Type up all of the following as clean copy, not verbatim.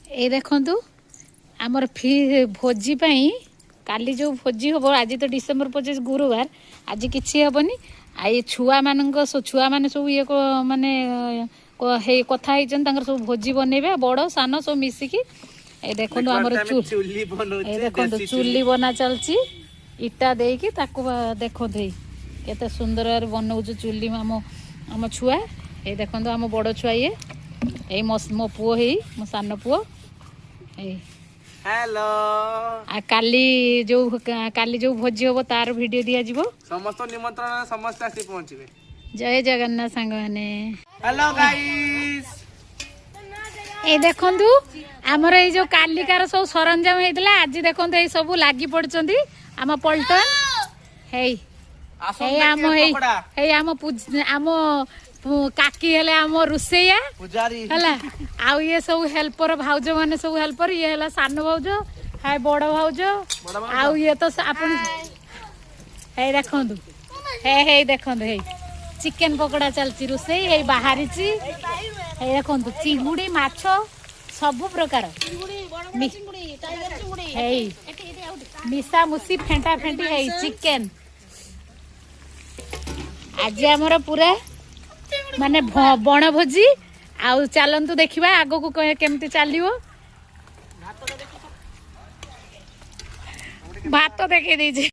ए देखंतु आमर भोजी पाई काली जो भोजी हम आज तो डिसेम्बर 25 गुरुवार आज किसी हेनी आई छुआ मान छुआ मैंने सब ये माने कथा सब भोजी बनइबे बड़ सान सब मिसिकी ए देखो आमर देखो चुली बना चलची इटा देकी देखो केते सुंदर बनाऊँ चुली आम छुआ ये देखो आम बड़ छुआ ये मो पुओ मो सान पुओ हेलो काली जो भोजी हम तार वीडियो दिया जीवो समस्त निमंत्रण समस्त आसी पहुंचबे। जय जगन्नाथ सांग माने हेलो गाइस ए देखंतु हमर ए जो कालिकार सब सरंजाम हेतला आज देखंतु ए सब लागी पड़चंदी आम पलटन हेई हेई आम हेई आम काकी हेले आम रुसैया पुजारी हला आउ ये सब हेल्पर भाउज माने सब हेल्पर ये हला सान भाउज हाय बड़ भाउज आउ ये तो आपन हे देखंतु हे देखंतु हे चिकन पकोड़ा चलची रुसै हे बाहरी ची हे देखंतु चिंगुड़ी माछो सब प्रकार हे मिसा मुसी फेंटा फेंटी हे चिकन आज हमर पूरा माने बण भोजी आउ चलतु देखा आग को केमती चलो भात देखे दीजिए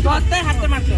घाटी हाथ मारतो